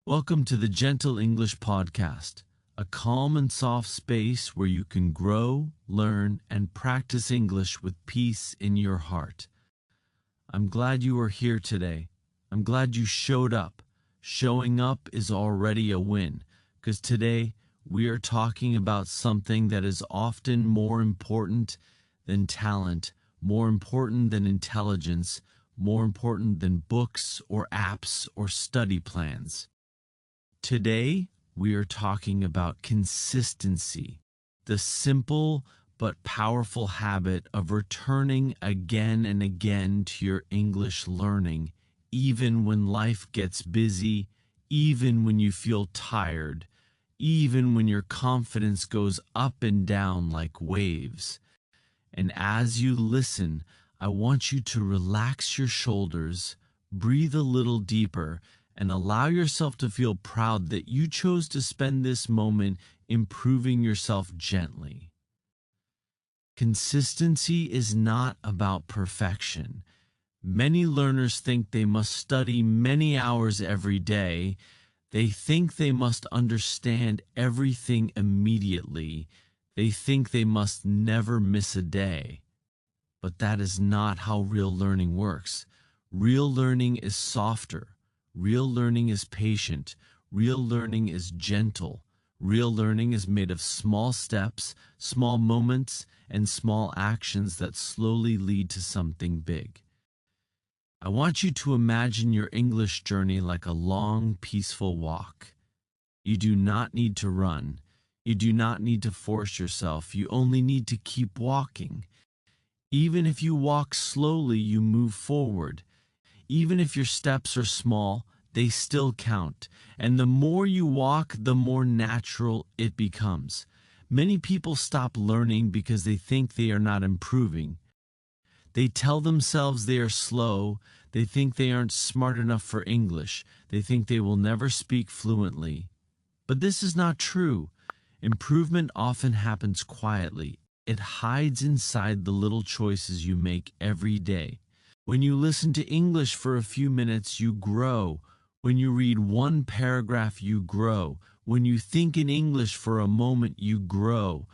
Welcome to the Gentle English Podcast, a calm and soft space where you can grow, learn, and practice English with peace in your heart. I'm glad you are here today. I'm glad you showed up. Showing up is already a win, because today we are talking about something that is often more important than talent, more important than intelligence, more important than books or apps or study plans. Today, we are talking about consistency, the simple but powerful habit of returning again and again to your English learning, even when life gets busy, even when you feel tired, even when your confidence goes up and down like waves. And as you listen, I want you to relax your shoulders, breathe a little deeper, and allow yourself to feel proud that you chose to spend this moment improving yourself gently. Consistency is not about perfection. Many learners think they must study many hours every day. They think they must understand everything immediately. They think they must never miss a day. But that is not how real learning works. Real learning is softer. Real learning is patient. Real learning is gentle. Real learning is made of small steps, small moments, and small actions that slowly lead to something big. I want you to imagine your English journey like a long, peaceful walk. You do not need to run. You do not need to force yourself. You only need to keep walking. Even if you walk slowly, you move forward. Even if your steps are small, they still count. And the more you walk, the more natural it becomes. Many people stop learning because they think they are not improving. They tell themselves they are slow. They think they aren't smart enough for English. They think they will never speak fluently. But this is not true. Improvement often happens quietly. It hides inside the little choices you make every day. When you listen to English for a few minutes, you grow. When you read one paragraph, you grow. When you think in English for a moment, you grow.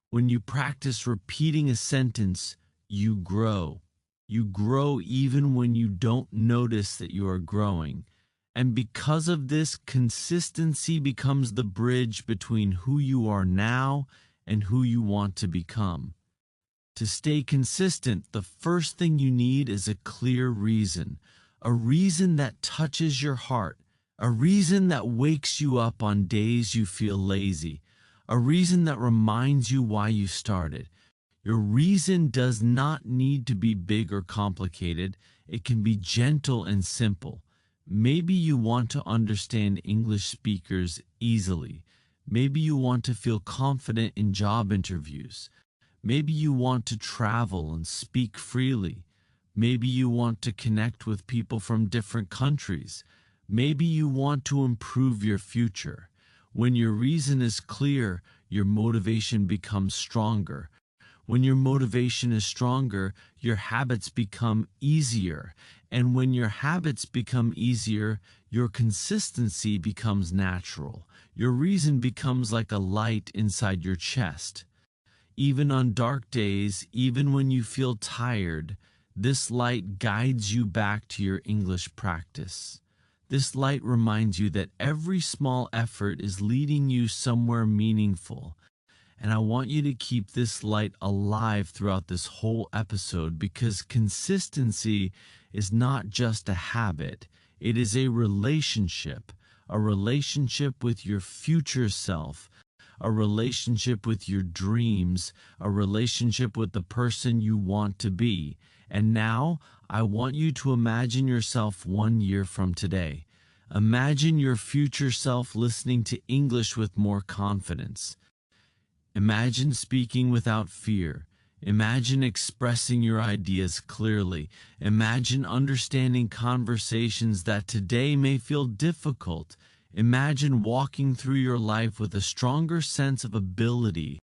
When you practice repeating a sentence, you grow. You grow even when you don't notice that you are growing. And because of this, consistency becomes the bridge between who you are now and who you want to become. To stay consistent, the first thing you need is a clear reason, a reason that touches your heart, a reason that wakes you up on days you feel lazy, a reason that reminds you why you started. Your reason does not need to be big or complicated. It can be gentle and simple. Maybe you want to understand English speakers easily. Maybe you want to feel confident in job interviews. Maybe you want to travel and speak freely. Maybe you want to connect with people from different countries. Maybe you want to improve your future. When your reason is clear, your motivation becomes stronger. When your motivation is stronger, your habits become easier. And when your habits become easier, your consistency becomes natural. Your reason becomes like a light inside your chest. Even on dark days, even when you feel tired, this light guides you back to your English practice. This light reminds you that every small effort is leading you somewhere meaningful. And I want you to keep this light alive throughout this whole episode, because consistency is not just a habit. It is a relationship with your future self, a relationship with your dreams, a relationship with the person you want to be. And now I want you to imagine yourself 1 year from today. Imagine your future self listening to English with more confidence. Imagine speaking without fear. Imagine expressing your ideas clearly. Imagine understanding conversations that today may feel difficult. Imagine walking through your life with a stronger sense of ability.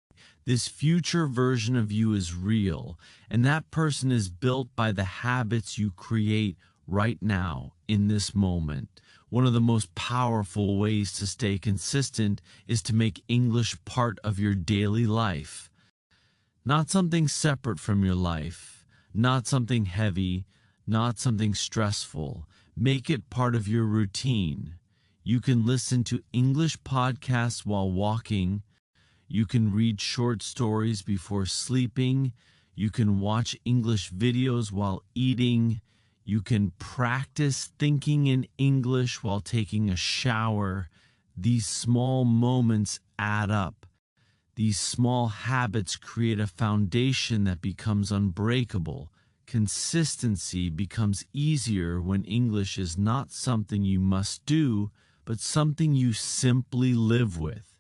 This future version of you is real, and that person is built by the habits you create right now in this moment. One of the most powerful ways to stay consistent is to make English part of your daily life. Not something separate from your life, not something heavy, not something stressful. Make it part of your routine. You can listen to English podcasts while walking. You can read short stories before sleeping. You can watch English videos while eating. You can practice thinking in English while taking a shower. These small moments add up. These small habits create a foundation that becomes unbreakable. Consistency becomes easier when English is not something you must do, but something you simply live with.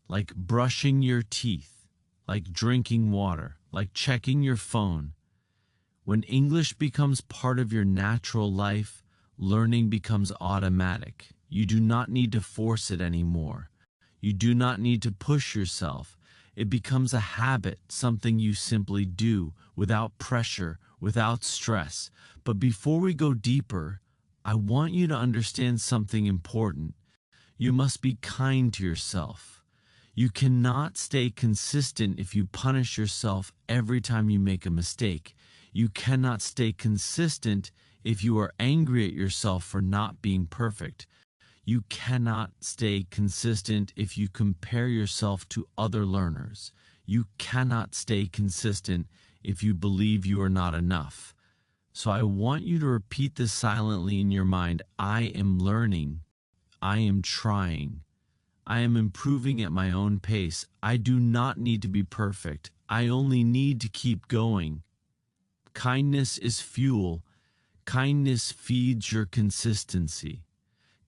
Like brushing your teeth, like drinking water, like checking your phone. When English becomes part of your natural life, learning becomes automatic. You do not need to force it anymore. You do not need to push yourself. It becomes a habit, something you simply do, without pressure, without stress. But before we go deeper, I want you to understand something important. You must be kind to yourself. You cannot stay consistent if you punish yourself every time you make a mistake. You cannot stay consistent if you are angry at yourself for not being perfect. You cannot stay consistent if you compare yourself to other learners. You cannot stay consistent if you believe you are not enough. So I want you to repeat this silently in your mind. I am learning. I am trying. I am improving at my own pace. I do not need to be perfect. I only need to keep going. Kindness is fuel. Kindness feeds your consistency.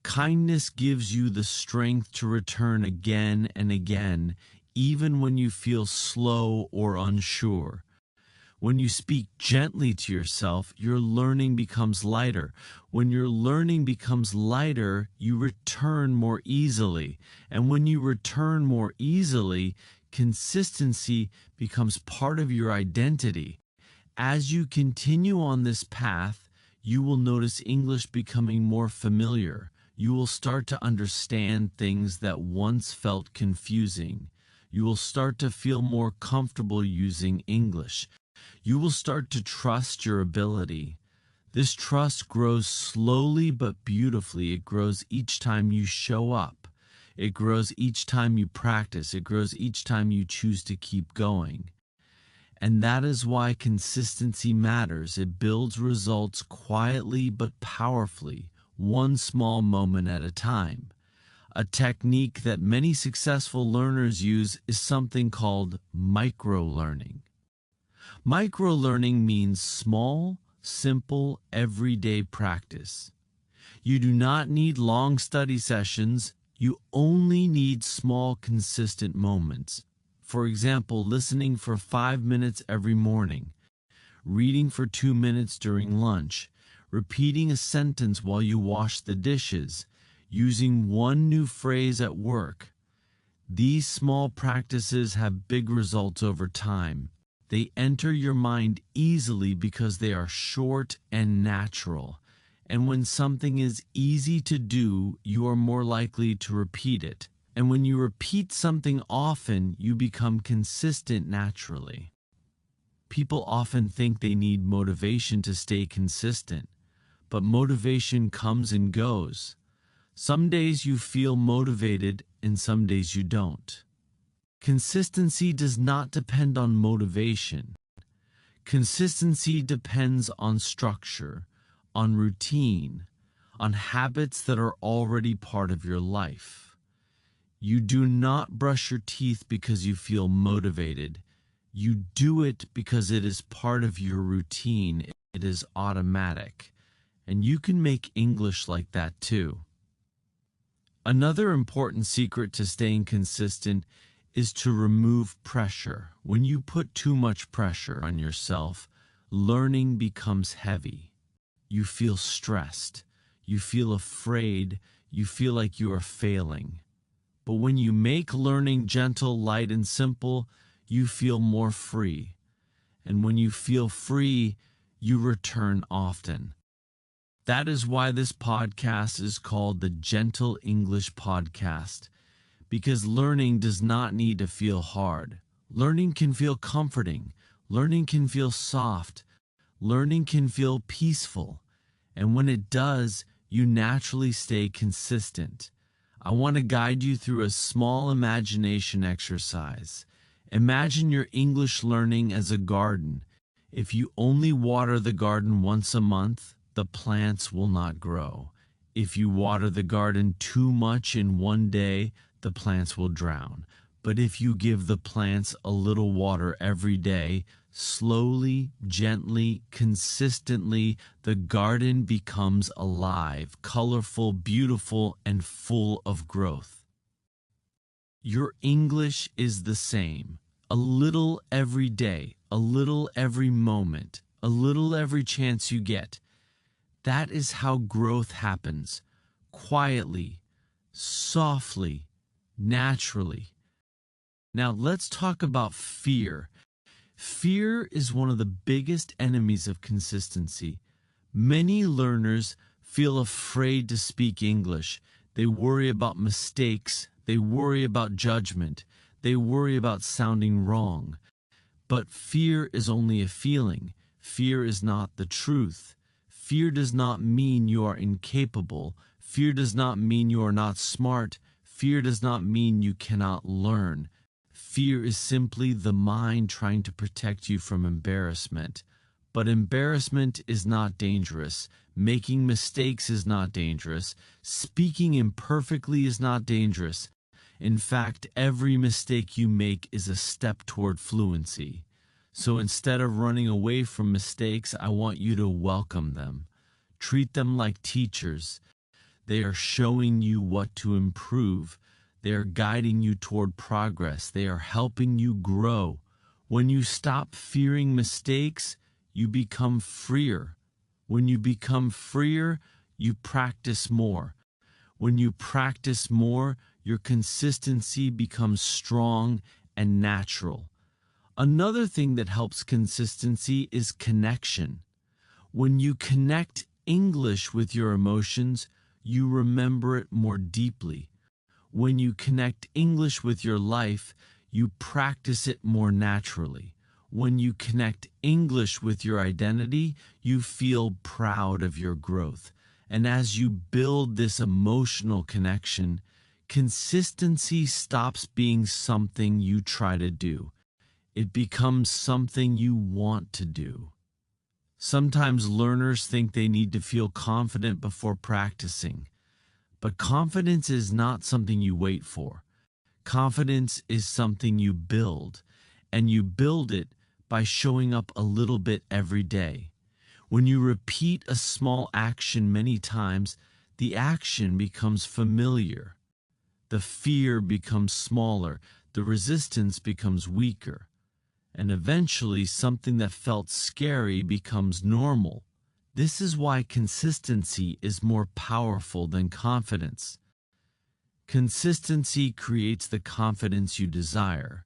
Kindness gives you the strength to return again and again, even when you feel slow or unsure. When you speak gently to yourself, your learning becomes lighter. When your learning becomes lighter, you return more easily. And when you return more easily, consistency becomes part of your identity. As you continue on this path, you will notice English becoming more familiar. You will start to understand things that once felt confusing. You will start to feel more comfortable using English. You will start to trust your ability. This trust grows slowly but beautifully. It grows each time you show up. It grows each time you practice. It grows each time you choose to keep going. And that is why consistency matters. It builds results quietly but powerfully, one small moment at a time. A technique that many successful learners use is something called micro-learning. Micro-learning means small, simple, everyday practice. You do not need long study sessions. You only need small, consistent moments. For example, listening for 5 minutes every morning, reading for 2 minutes during lunch, repeating a sentence while you wash the dishes, using one new phrase at work. These small practices have big results over time. They enter your mind easily because they are short and natural. And when something is easy to do, you are more likely to repeat it. And when you repeat something often, you become consistent naturally. People often think they need motivation to stay consistent, but motivation comes and goes. Some days you feel motivated and some days you don't. Consistency does not depend on motivation. Consistency depends on structure, on routine, on habits that are already part of your life. You do not brush your teeth because you feel motivated. You do it because it is part of your routine. It is automatic. And you can make English like that too. Another important secret to staying consistent is to remove pressure. When you put too much pressure on yourself, learning becomes heavy. You feel stressed. You feel afraid. You feel like you are failing. But when you make learning gentle, light, and simple, you feel more free. And when you feel free, you return often. That is why this podcast is called the Gentle English Podcast, because learning does not need to feel hard. Learning can feel comforting. Learning can feel soft. Learning can feel peaceful. And when it does, you naturally stay consistent. I want to guide you through a small imagination exercise. Imagine your English learning as a garden. If you only water the garden once a month, the plants will not grow. If you water the garden too much in one day, the plants will drown. But if you give the plants a little water every day, slowly, gently, consistently, the garden becomes alive, colorful, beautiful, and full of growth. Your English is the same. A little every day, a little every moment, a little every chance you get. That is how growth happens. Quietly, softly, naturally. Now let's talk about fear. Fear is one of the biggest enemies of consistency. Many learners feel afraid to speak English. They worry about mistakes. They worry about judgment. They worry about sounding wrong. But fear is only a feeling. Fear is not the truth. Fear does not mean you are incapable. Fear does not mean you are not smart. Fear does not mean you cannot learn. Fear is simply the mind trying to protect you from embarrassment. But embarrassment is not dangerous. Making mistakes is not dangerous. Speaking imperfectly is not dangerous. In fact, every mistake you make is a step toward fluency. So instead of running away from mistakes, I want you to welcome them. Treat them like teachers. They are showing you what to improve. They are guiding you toward progress. They are helping you grow. When you stop fearing mistakes, you become freer. When you become freer, you practice more. When you practice more, your consistency becomes strong and natural. Another thing that helps consistency is connection. When you connect English with your emotions, you remember it more deeply. When you connect English with your life, you practice it more naturally. When you connect English with your identity, you feel proud of your growth. And as you build this emotional connection, consistency stops being something you try to do. It becomes something you want to do. Sometimes learners think they need to feel confident before practicing. But confidence is not something you wait for. Confidence is something you build, and you build it by showing up a little bit every day. When you repeat a small action many times, the action becomes familiar. The fear becomes smaller, the resistance becomes weaker, and eventually something that felt scary becomes normal. This is why consistency is more powerful than confidence. Consistency creates the confidence you desire.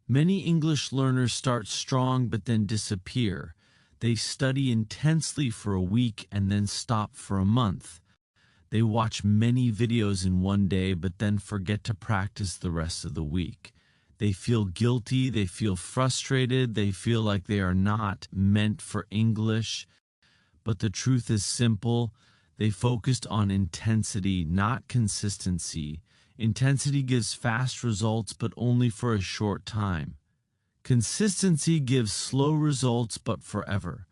Many English learners start strong but then disappear. They study intensely for a week and then stop for a month. They watch many videos in one day but then forget to practice the rest of the week. They feel guilty, they feel frustrated, they feel like they are not meant for English. But the truth is simple. They focused on intensity, not consistency. Intensity gives fast results, but only for a short time. Consistency gives slow results, but forever.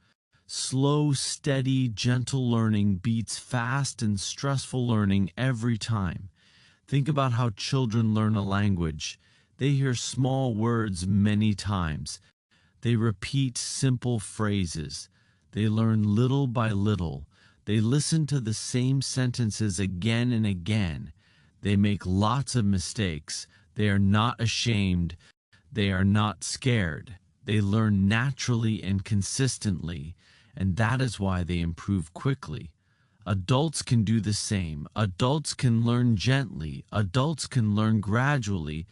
Slow, steady, gentle learning beats fast and stressful learning every time. Think about how children learn a language. They hear small words many times. They repeat simple phrases. They learn little by little. They listen to the same sentences again and again. They make lots of mistakes. They are not ashamed. They are not scared. They learn naturally and consistently, and that is why they improve quickly. Adults can do the same. Adults can learn gently. Adults can learn gradually.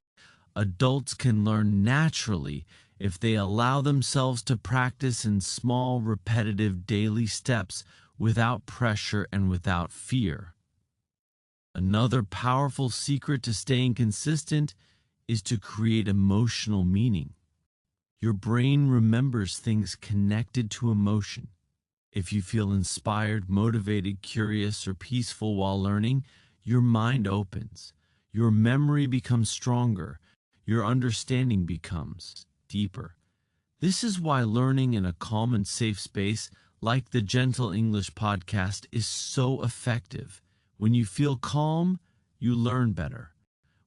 Adults can learn naturally if they allow themselves to practice in small, repetitive daily steps without pressure and without fear. Another powerful secret to staying consistent is to create emotional meaning. Your brain remembers things connected to emotion. If you feel inspired, motivated, curious, or peaceful while learning, your mind opens. Your memory becomes stronger. Your understanding becomes deeper. This is why learning in a calm and safe space like the Gentle English podcast is so effective. When you feel calm, you learn better.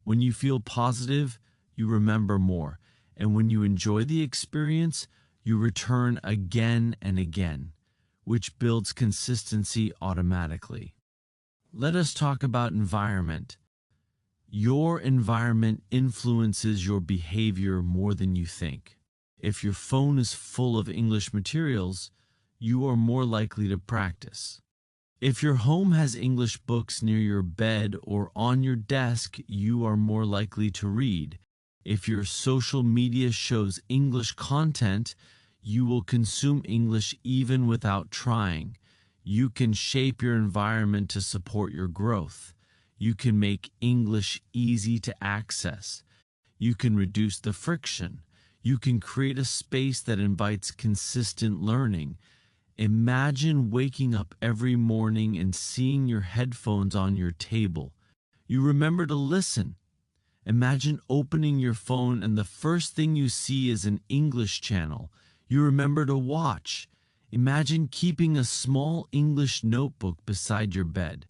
When you feel positive, you remember more. And when you enjoy the experience, you return again and again, which builds consistency automatically. Let us talk about environment. Your environment influences your behavior more than you think. If your phone is full of English materials, you are more likely to practice. If your home has English books near your bed or on your desk, you are more likely to read. If your social media shows English content, you will consume English even without trying. You can shape your environment to support your growth. You can make English easy to access. You can reduce the friction. You can create a space that invites consistent learning. Imagine waking up every morning and seeing your headphones on your table. You remember to listen. Imagine opening your phone and the first thing you see is an English channel. You remember to watch. Imagine keeping a small English notebook beside your bed.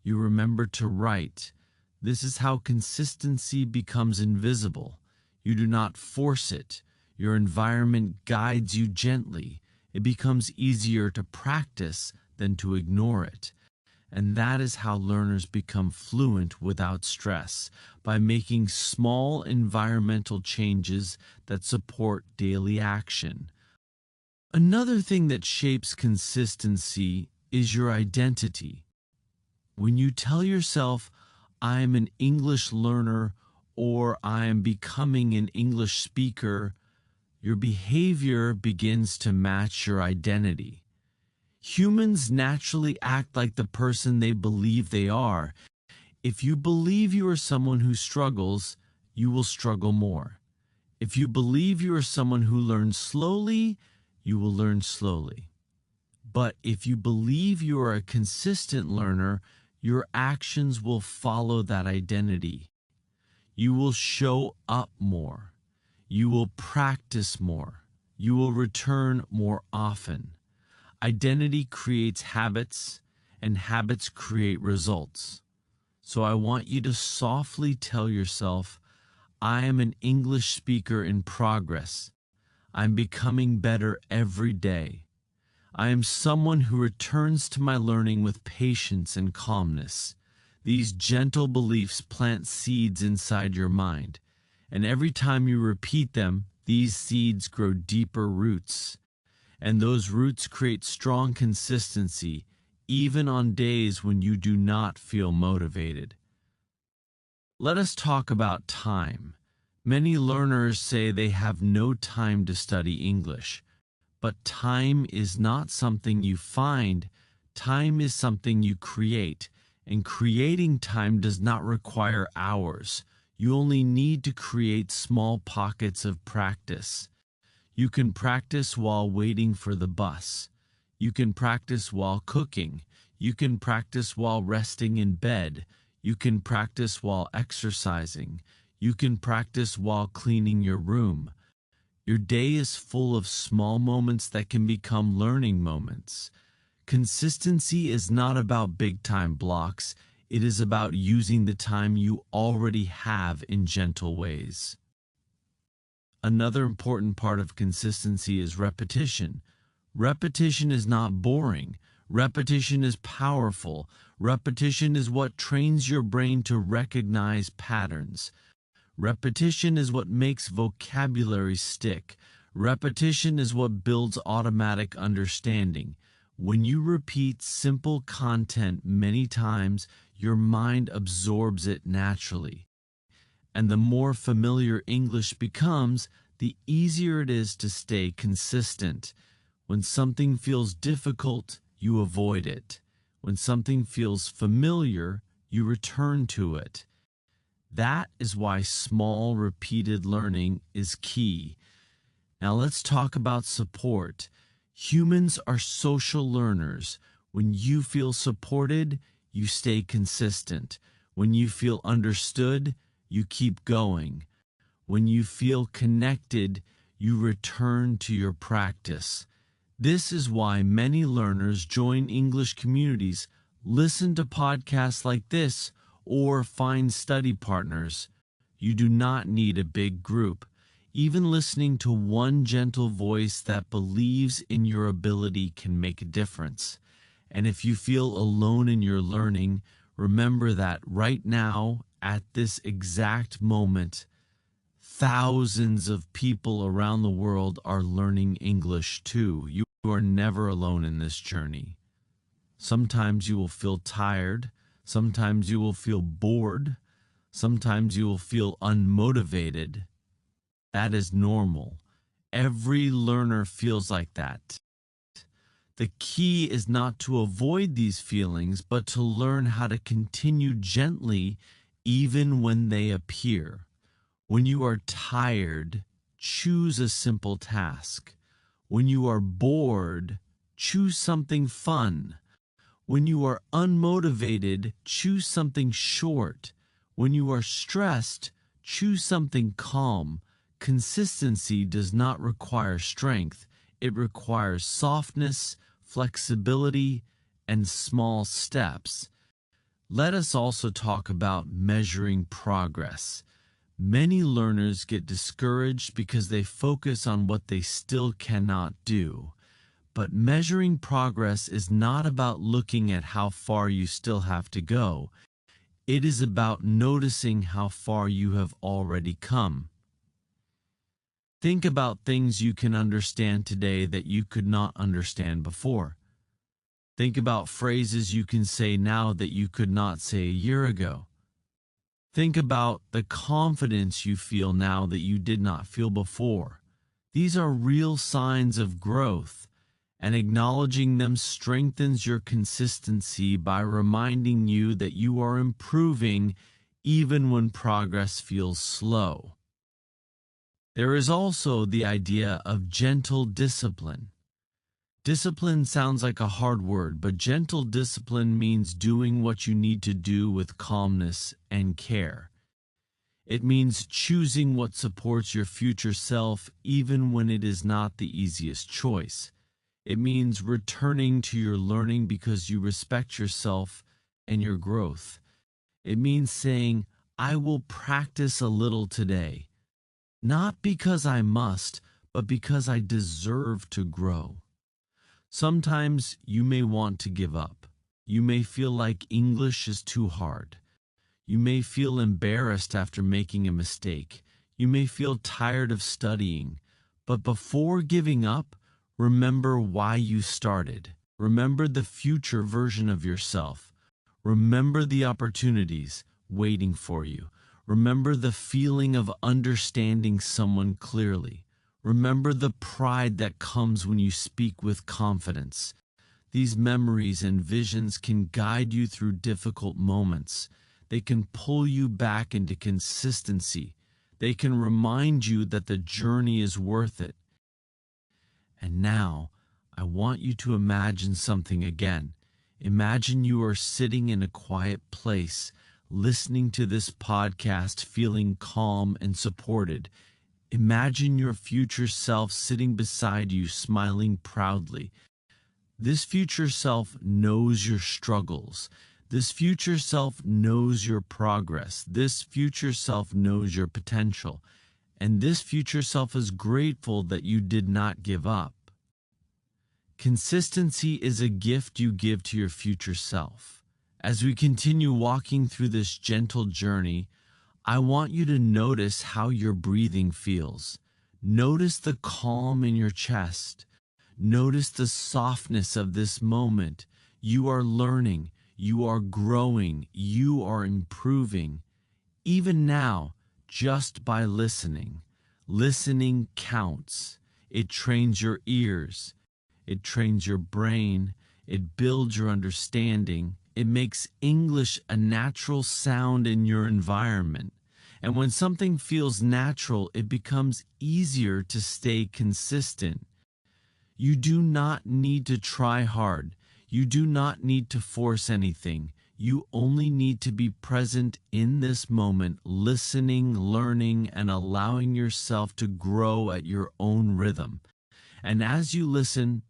You remember to write. This is how consistency becomes invisible. You do not force it. Your environment guides you gently. It becomes easier to practice than to ignore it. And that is how learners become fluent without stress, by making small environmental changes that support daily action. Another thing that shapes consistency is your identity. When you tell yourself, I am an English learner, or I am becoming an English speaker, your behavior begins to match your identity. Humans naturally act like the person they believe they are. If you believe you are someone who struggles, you will struggle more. If you believe you are someone who learns slowly, you will learn slowly. But if you believe you are a consistent learner, your actions will follow that identity. You will show up more. You will practice more. You will return more often. Identity creates habits, and habits create results. So I want you to softly tell yourself, I am an English speaker in progress. I'm becoming better every day. I am someone who returns to my learning with patience and calmness. These gentle beliefs plant seeds inside your mind, and every time you repeat them, these seeds grow deeper roots. And those roots create strong consistency, even on days when you do not feel motivated. Let us talk about time. Many learners say they have no time to study English. But time is not something you find. Time is something you create. And creating time does not require hours. You only need to create small pockets of practice. You can practice while waiting for the bus. You can practice while cooking. You can practice while resting in bed. You can practice while exercising. You can practice while cleaning your room. Your day is full of small moments that can become learning moments. Consistency is not about big-time blocks. It is about using the time you already have in gentle ways. Another important part of consistency is repetition. Repetition is not boring. Repetition is powerful. Repetition is what trains your brain to recognize patterns. Repetition is what makes vocabulary stick. Repetition is what builds automatic understanding. When you repeat simple content many times, your mind absorbs it naturally. And the more familiar English becomes, the easier it is to stay consistent. When something feels difficult, you avoid it. When something feels familiar, you return to it. That is why small, repeated learning is key. Now let's talk about support. Humans are social learners. When you feel supported, you stay consistent. When you feel understood, you keep going. When you feel connected, you return to your practice. This is why many learners join English communities, listen to podcasts like this, or find study partners. You do not need a big group. Even listening to one gentle voice that believes in your ability can make a difference. And if you feel alone in your learning, remember that right now, at this exact moment, thousands of people around the world are learning English too. You are never alone in this journey. Sometimes you will feel tired. Sometimes you will feel bored. Sometimes you will feel unmotivated. That is normal. Every learner feels like that. The key is not to avoid these feelings, but to learn how to continue gently even when they appear. When you are tired, choose a simple task. When you are bored, choose something fun. When you are unmotivated, choose something short. When you are stressed, choose something calm. Consistency does not require strength. It requires softness, flexibility, and small steps. Let us also talk about measuring progress. Many learners get discouraged because they focus on what they still cannot do. But measuring progress is not about looking at how far you still have to go. It is about noticing how far you have already come. Think about things you can understand today that you could not understand before. Think about phrases you can say now that you could not say a year ago. Think about the confidence you feel now that you did not feel before. These are real signs of growth, and acknowledging them strengthens your consistency by reminding you that you are improving even when progress feels slow. There is also the idea of gentle discipline. Discipline sounds like a hard word, but gentle discipline means doing what you need to do with calmness and care. It means choosing what supports your future self even when it is not the easiest choice. It means returning to your learning because you respect yourself and your growth. It means saying, I will practice a little today, not because I must, but because I deserve to grow. Sometimes you may want to give up. You may feel like English is too hard. You may feel embarrassed after making a mistake. You may feel tired of studying. But before giving up, remember why you started. Remember the future version of yourself. Remember the opportunities waiting for you. Remember the feeling of understanding someone clearly. Remember the pride that comes when you speak with confidence. These memories and visions can guide you through difficult moments. They can pull you back into consistency. They can remind you that the journey is worth it. And now, I want you to imagine something again. Imagine you are sitting in a quiet place, listening to this podcast, feeling calm and supported. Imagine your future self sitting beside you, smiling proudly. This future self knows your struggles. This future self knows your progress. This future self knows your potential. And this future self is grateful that you did not give up. Consistency is a gift you give to your future self. As we continue walking through this gentle journey, I want you to notice how your breathing feels. Notice the calm in your chest. Notice the softness of this moment. You are learning. You are growing. You are improving. Even now, just by listening. Listening counts. It trains your ears. It trains your brain. It builds your understanding. It makes English a natural sound in your environment. And when something feels natural, it becomes easier to stay consistent. You do not need to try hard. You do not need to force anything. You only need to be present in this moment, listening, learning, and allowing yourself to grow at your own rhythm. And as you listen,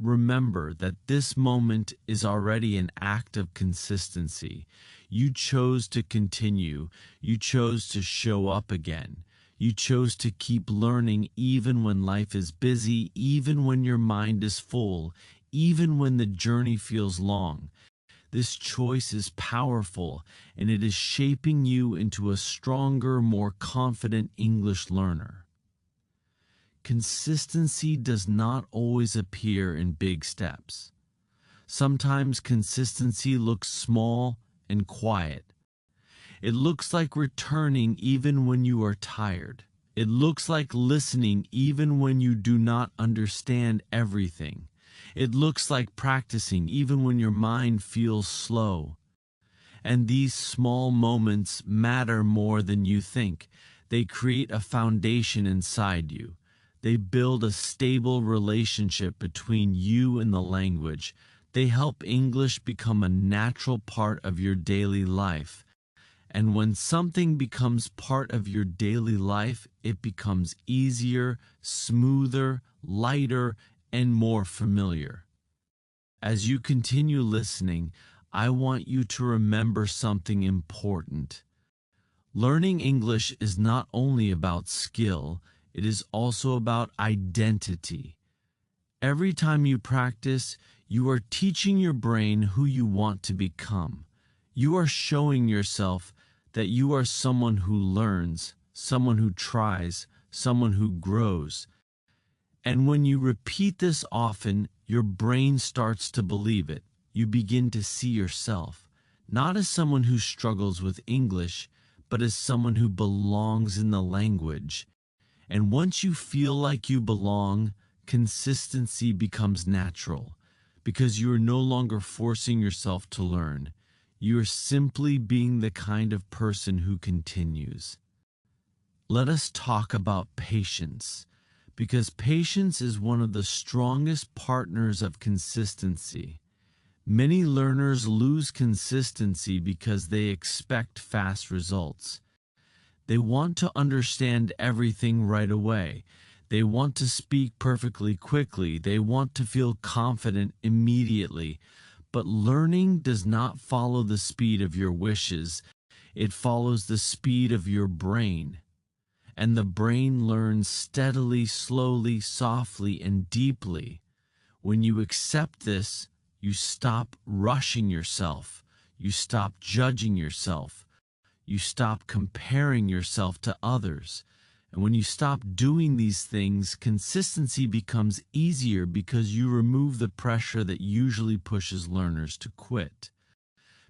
remember that this moment is already an act of consistency. You chose to continue. You chose to show up again. You chose to keep learning even when life is busy, even when your mind is full, even when the journey feels long. This choice is powerful, and it is shaping you into a stronger, more confident English learner. Consistency does not always appear in big steps. Sometimes consistency looks small and quiet. It looks like returning even when you are tired. It looks like listening even when you do not understand everything. It looks like practicing even when your mind feels slow. And these small moments matter more than you think. They create a foundation inside you. They build a stable relationship between you and the language. They help English become a natural part of your daily life. And when something becomes part of your daily life, it becomes easier, smoother, lighter, and more familiar. As you continue listening, I want you to remember something important. Learning English is not only about skill, it is also about identity. Every time you practice, you are teaching your brain who you want to become. You are showing yourself that you are someone who learns, someone who tries, someone who grows. And when you repeat this often, your brain starts to believe it. You begin to see yourself, not as someone who struggles with English, but as someone who belongs in the language. And once you feel like you belong, consistency becomes natural, because you are no longer forcing yourself to learn. You are simply being the kind of person who continues. Let us talk about patience, because patience is one of the strongest partners of consistency. Many learners lose consistency because they expect fast results. They want to understand everything right away. They want to speak perfectly quickly. They want to feel confident immediately. But learning does not follow the speed of your wishes. It follows the speed of your brain. And the brain learns steadily, slowly, softly, and deeply. When you accept this, you stop rushing yourself. You stop judging yourself. You stop comparing yourself to others. And when you stop doing these things, consistency becomes easier because you remove the pressure that usually pushes learners to quit.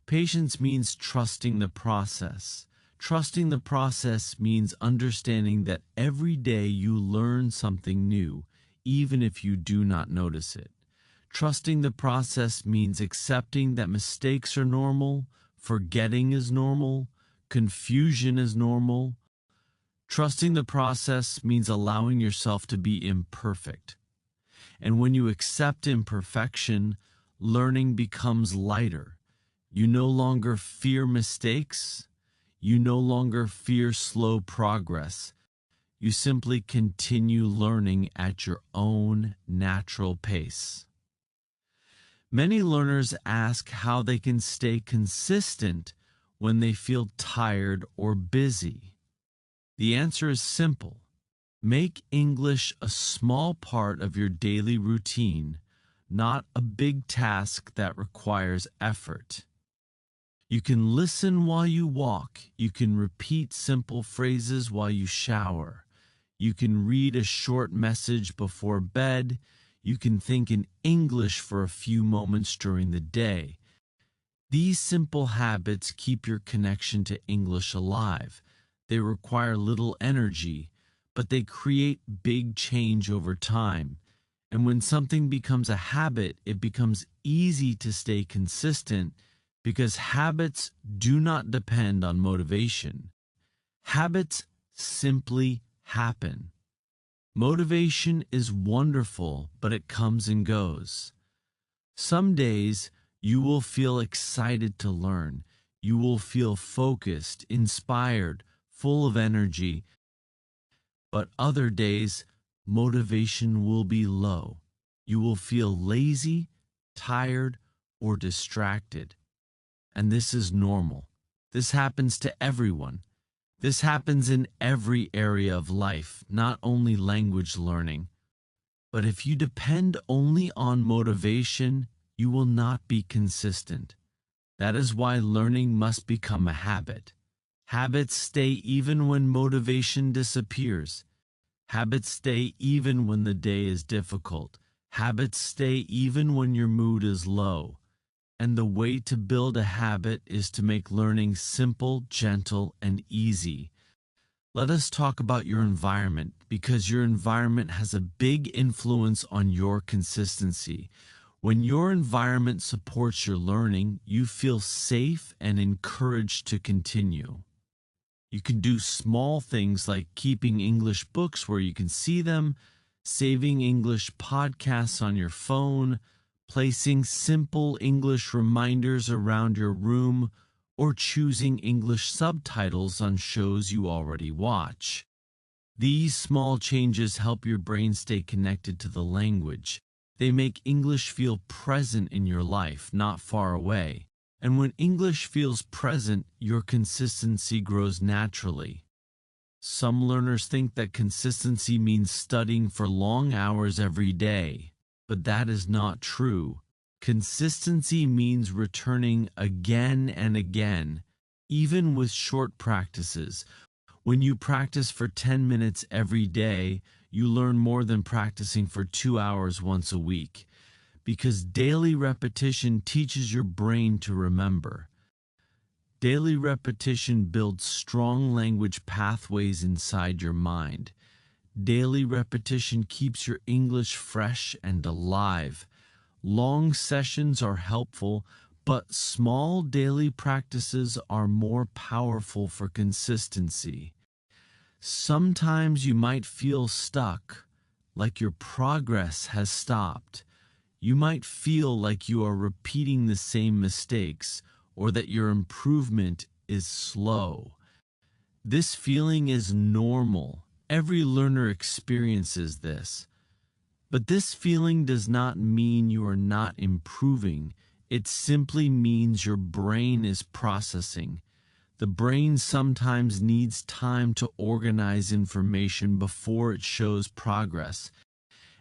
Patience means trusting the process. Trusting the process means understanding that every day you learn something new, even if you do not notice it. Trusting the process means accepting that mistakes are normal, forgetting is normal, confusion is normal. Trusting the process means allowing yourself to be imperfect. And when you accept imperfection, learning becomes lighter. You no longer fear mistakes. You no longer fear slow progress. You simply continue learning at your own natural pace. Many learners ask how they can stay consistent when they feel tired or busy. The answer is simple. Make English a small part of your daily routine, not a big task that requires effort. You can listen while you walk. You can repeat simple phrases while you shower. You can read a short message before bed. You can think in English for a few moments during the day. These simple habits keep your connection to English alive. They require little energy, but they create big change over time. And when something becomes a habit, it becomes easy to stay consistent because habits do not depend on motivation. Habits simply happen. Motivation is wonderful, but it comes and goes. Some days you will feel excited to learn. You will feel focused, inspired, full of energy, but other days motivation will be low. You will feel lazy, tired, or distracted. And this is normal. This happens to everyone. This happens in every area of life, not only language learning. But if you depend only on motivation, you will not be consistent. That is why learning must become a habit. Habits stay even when motivation disappears. Habits stay even when the day is difficult. Habits stay even when your mood is low. And the way to build a habit is to make learning simple, gentle, and easy. Let us talk about your environment because your environment has a big influence on your consistency. When your environment supports your learning, you feel safe and encouraged to continue. You can do small things like keeping English books where you can see them, saving English podcasts on your phone, placing simple English reminders around your room, or choosing English subtitles on shows you already watch. These small changes help your brain stay connected to the language. They make English feel present in your life, not far away. And when English feels present, your consistency grows naturally. Some learners think that consistency means studying for long hours every day, but that is not true. Consistency means returning again and again, even with short practices. When you practice for 10 minutes every day, you learn more than practicing for 2 hours once a week. Because daily repetition teaches your brain to remember. Daily repetition builds strong language pathways inside your mind. Daily repetition keeps your English fresh and alive. Long sessions are helpful, but small daily practices are more powerful for consistency. Sometimes you might feel stuck, like your progress has stopped. You might feel like you are repeating the same mistakes or that your improvement is slow. This feeling is normal. Every learner experiences this. But this feeling does not mean you are not improving. It simply means your brain is processing. The brain sometimes needs time to organize information before it shows progress.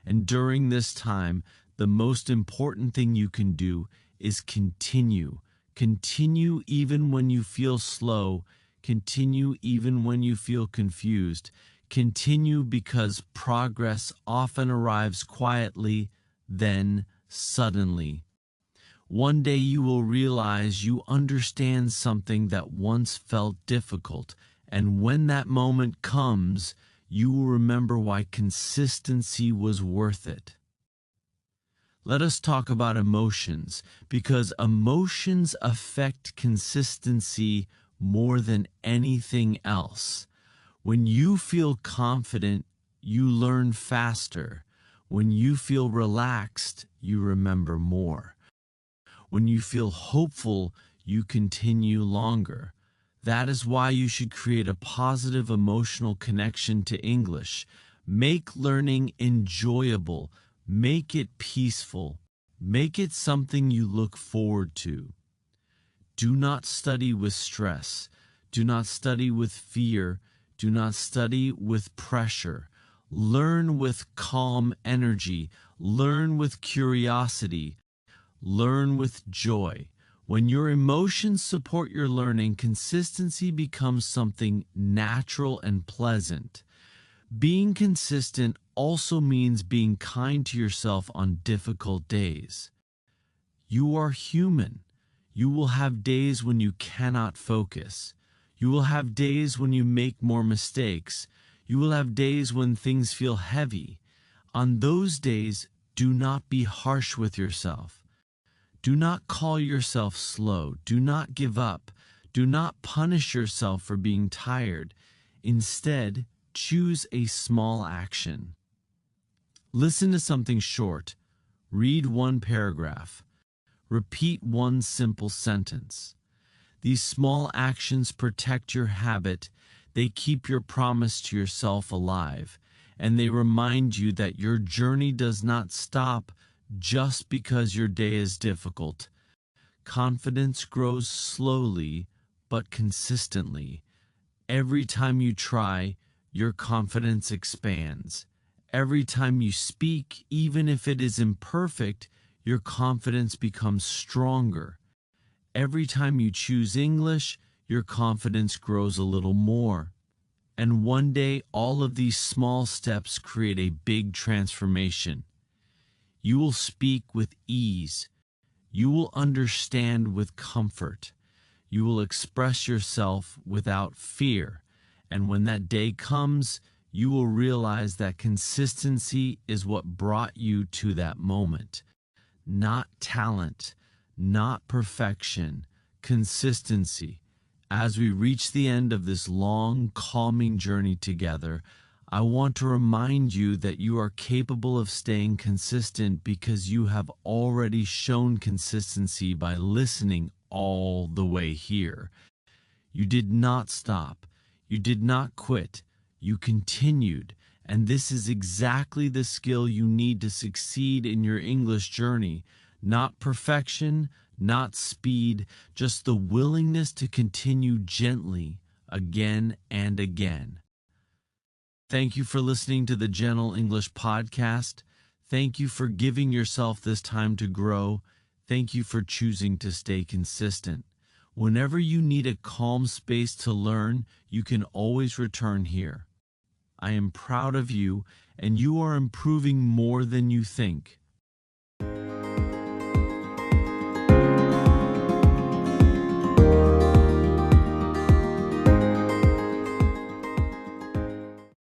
And during this time, the most important thing you can do is continue. Continue even when you feel slow. Continue even when you feel confused. Continue because progress often arrives quietly, then suddenly. One day you will realize you understand something that once felt difficult, and when that moment comes, you will remember why consistency was worth it. Let us talk about emotions, because emotions affect consistency more than anything else. When you feel confident, you learn faster. When you feel relaxed, you remember more. When you feel hopeful, you continue longer. That is why you should create a positive emotional connection to English. Make learning enjoyable. Make it peaceful. Make it something you look forward to. Do not study with stress. Do not study with fear. Do not study with pressure. Learn with calm energy. Learn with curiosity. Learn with joy. When your emotions support your learning, consistency becomes something natural and pleasant. Being consistent also means being kind to yourself on difficult days. You are human. You will have days when you cannot focus. You will have days when you make more mistakes. You will have days when things feel heavy. On those days, Do not be harsh with yourself. Do not call yourself slow. Do not give up. Do not punish yourself for being tired. Instead, choose a small action. Listen to something short. Read one paragraph. Repeat one simple sentence. These small actions protect your habit. They keep your promise to yourself alive, and they remind you that your journey does not stop just because your day is difficult. Confidence grows slowly but consistently. Every time you try, your confidence expands. Every time you speak, even if it is imperfect, your confidence becomes stronger. Every time you choose English, your confidence grows a little more. And one day, all of these small steps create a big transformation. You will speak with ease. You will understand with comfort. You will express yourself without fear. And when that day comes, you will realize that consistency is what brought you to that moment. Not talent, not perfection, consistency. As we reach the end of this long, calming journey together, I want to remind you that you are capable of staying consistent because you have already shown consistency by listening all the way here. You did not stop. You did not quit. You continued. And this is exactly the skill you need to succeed in your English journey. Not perfection, not speed, just the willingness to continue gently again and again. Thank you for listening to the Gentle English Podcast. Thank you for giving yourself this time to grow. Thank you for choosing to stay consistent. Whenever you need a calm space to learn, you can always return here. I am proud of you, and you are improving more than you think.